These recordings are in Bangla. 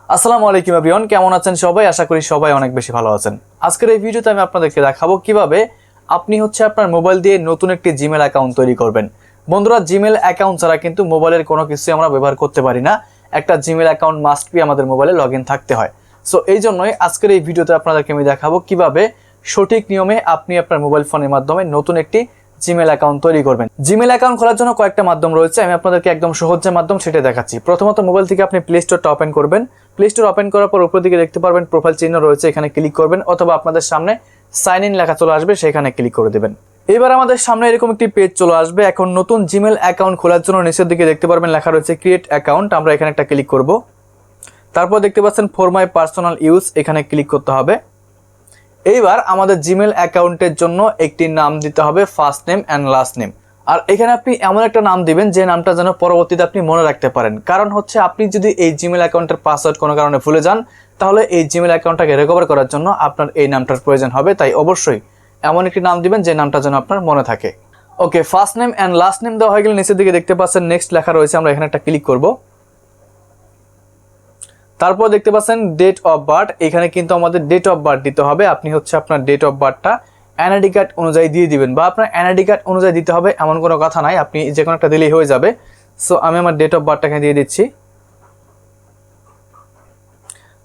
আসসালামু আলাইকুম এভরিওয়ান, কেমন আছেন সবাই? আশা করি সবাই অনেক বেশি ভালো আছেন। আজকের এই ভিডিওতে আমি আপনাদেরকে দেখাবো কিভাবে আপনি আপনার মোবাইল দিয়ে নতুন একটি জিমেল অ্যাকাউন্ট তৈরি করবেন। বন্ধুরা, জিমেল অ্যাকাউন্ট ছাড়া কিন্তু মোবাইলের কোনো কিছুই আমরা ব্যবহার করতে পারি না। একটা জিমেল অ্যাকাউন্ট মাস্ট বি আমাদের মোবাইলে লগইন থাকতে হয়। সো এই জন্যই আজকের এই ভিডিওতে আপনাদেরকে আমি দেখাবো কিভাবে সঠিক নিয়মে আপনি আপনার মোবাইল ফোনের মাধ্যমে নতুন একটি জিমেল অ্যাকাউন্ট তৈরি করবেন। জিমেল অ্যাকাউন্ট খোলার জন্য কয়েকটা মাধ্যম রয়েছে, আমি আপনাদেরকে একদম সহজ যে মাধ্যম সেটা দেখাচ্ছি। প্রথমত মোবাইল থেকে আপনি প্লে স্টোরটা ওপেন করবেন। প্লে স্টোর ওপেন করার পর উপর দিকে দেখতে পারবেন প্রোফাইল চিহ্ন রয়েছে, এখানে ক্লিক করবেন, অথবা আপনাদের সামনে সাইন ইন লেখা চলে আসবে, সেখানে ক্লিক করে দেবেন। এবার আমাদের সামনে এরকম একটি পেজ চলে আসবে। এখন নতুন জিমেল অ্যাকাউন্ট খোলার জন্য নিচের দিকে দেখতে পারবেন লেখা রয়েছে ক্রিয়েট অ্যাকাউন্ট, আমরা এখানে একটা ক্লিক করব। তারপর দেখতে পাচ্ছেন ফর মাই পার্সোনাল ইউজ, এখানে ক্লিক করতে হবে। এইবার আমাদের জিমেল অ্যাকাউন্টের জন্য একটি নাম দিতে হবে, first name and last name. আর এখানে আপনি এমন একটা নাম দিবেন যে নামটা যেন পরবর্তীতে আপনি মনে রাখতে পারেন। কারণ আপনি যদি এই জিমেল অ্যাকাউন্টের পাসওয়ার্ড কোনো কারণে ভুলে যান, তাহলে এই জিমেল অ্যাকাউন্টটাকে রিকভার করার জন্য আপনার এই নামটার প্রয়োজন হবে। তাই অবশ্যই এমন একটি নাম দিবেন যে নামটা যেন আপনার মনে থাকে। Okay, first name and last name দেওয়া হয়ে গেলে নিচের দিকে দেখতে পাচ্ছেন নেক্সট লেখা রয়েছে, আমরা এখানে একটা ক্লিক করব। তারপর দেখতে পাচ্ছেন ডেট অফ বার্থ, এখানে কিন্তু আমাদের ডেট অফ বার্থ দিতে হবে। আপনি আপনার ডেট অফ বার্থটা এনআইডি কার্ড অনুযায়ী দিয়ে দিবেন, বা আপনার এনআইডি কার্ড অনুযায়ী দিতে হবে এমন কোনো কথা নাই, আপনি যে কোনো একটা দিলেই হয়ে যাবে। সো আমি আমার ডেট অফ বার্থটাকে দিয়ে দিচ্ছি।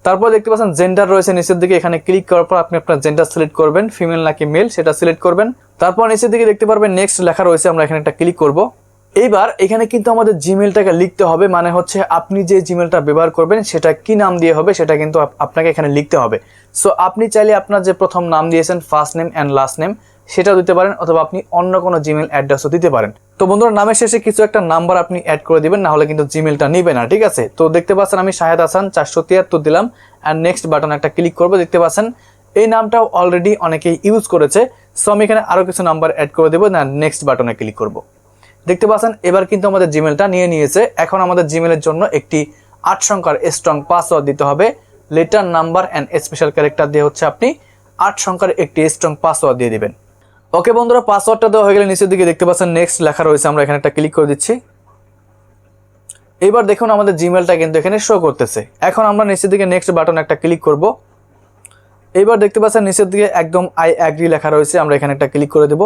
তারপর দেখতে পাচ্ছেন জেন্ডার রয়েছে নিচের দিকে, এখানে ক্লিক করার পর আপনি আপনার জেন্ডার সিলেক্ট করবেন, ফিমেল নাকি মেল সেটা সিলেক্ট করবেন। তারপর নিচের দিকে দেখতে পারবেন নেক্সট লেখা রয়েছে, আমরা এখানে একটা ক্লিক করব। এইবার এখানে কিন্তু আমাদের জিমেলটাকে লিখতে হবে, মানে আপনি যে জিমেলটা ব্যবহার করবেন সেটা কি নাম দিয়ে হবে সেটা কিন্তু আপনাকে এখানে লিখতে হবে। সো আপনি চাইলে আপনার যে প্রথম নাম দিয়েছেন first name and last name সেটাও দিতে পারেন, অথবা আপনি অন্য কোনো জিমেল অ্যাড্রেসও দিতে পারেন। তো বন্ধুরা, নামের শেষে কিছু একটা নাম্বার আপনি অ্যাড করে দিবেন, না হলে কিন্তু জিমেলটা নিবে না, ঠিক আছে? তো দেখতে পাচ্ছেন আমি শাহেদ হাসান 473 দিলাম, অ্যান্ড নেক্সট বাটন একটা ক্লিক করবো। দেখতে পাচ্ছেন এই নামটাও অলরেডি অনেকেই ইউজ করেছে। সো আমি এখানে আরও কিছু নাম্বার অ্যাড করে দেবো, না নেক্সট বাটনে ক্লিক করবো। দেখতে পাচ্ছেন এবার কিন্তু আমাদের জিমেলটা নিয়ে নিয়েছে। এখন আমাদের জিমেলের জন্য একটি 8 সংখ্যার স্ট্রং পাসওয়ার্ড দিতে হবে। Letter, number and special character দিয়ে আপনি 8 সংখ্যার একটি স্ট্রং পাসওয়ার্ড দিয়ে দিবেন। ওকে বন্ধুরা, পাসওয়ার্ডটা দেওয়া হয়ে গেলে নিচের দিকে দেখতে পাচ্ছেন নেক্সট লেখা রয়েছে, আমরা এখানে একটা ক্লিক করে দিচ্ছি। এবার দেখুন আমাদের জিমেলটা কিন্তু এখানে শো করতেছে। এখন আমরা নিচের দিকে নেক্সট বাটন একটা ক্লিক করব। এবার দেখতে পাচ্ছেন নিচের দিকে একদম আই অ্যাগ্রি লেখা রয়েছে, আমরা এখানে একটা ক্লিক করে দেব।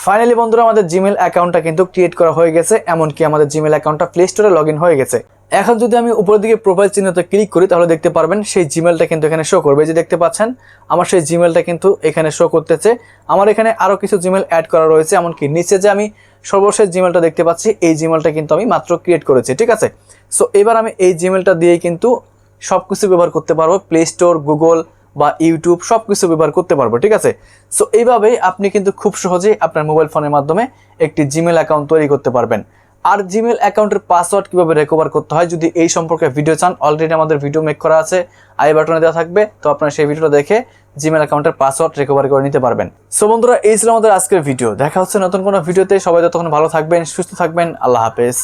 ফাইনালি বন্ধুরা, আমাদের জিমেল অ্যাকাউন্টটা কিন্তু ক্রিয়েট করা হয়ে গেছে, এমনকি আমাদের জিমেল অ্যাকাউন্টটা প্লে স্টোরে লগ ইন হয়ে গেছে। এখন যদি আমি উপরের দিকে প্রোফাইল চিহ্নতে ক্লিক করি, তাহলে দেখতে পারবেন সেই জিমেলটা কিন্তু এখানে শো করবে। যে দেখতে পাচ্ছেন আমার সেই জিমেলটা কিন্তু এখানে শো করতেছে। আমার এখানে আরও কিছু জিমেল অ্যাড করা রয়েছে, এমনকি নিচে যে আমি সর্বশেষ জিমেলটা দেখতে পাচ্ছি এই জিমেলটা কিন্তু আমি মাত্র ক্রিয়েট করেছি, ঠিক আছে? সো এবার আমি এই জিমেলটা দিয়েই কিন্তু সব কিছু ব্যবহার করতে পারবো, প্লে স্টোর, গুগল বা ইউটিউব সব কিছু ব্যবহার করতে পারবো, ঠিক আছে? সো এইভাবেই আপনি কিন্তু খুব সহজেই আপনার মোবাইল ফোনের মাধ্যমে একটি জিমেল অ্যাকাউন্ট তৈরি করতে পারবেন। আর জিমেল অ্যাকাউন্টের পাসওয়ার্ড কিভাবে রিকভার করতে হয়, যদি এই সম্পর্কে ভিডিও চান, অলরেডি আমাদের ভিডিও মেক করা আছে, আই বাটনে দেওয়া থাকবে। তো আপনারা সেই ভিডিওটা দেখে জিমেল অ্যাকাউন্টের পাসওয়ার্ড রিকভার করে নিতে পারবেন। সো বন্ধুরা, এই ছিল আমাদের আজকের ভিডিও। দেখা হচ্ছে নতুন কোনো ভিডিওতে। সবাই ততক্ষণ ভালো থাকবেন, সুস্থ থাকবেন। আল্লাহ হাফেজ।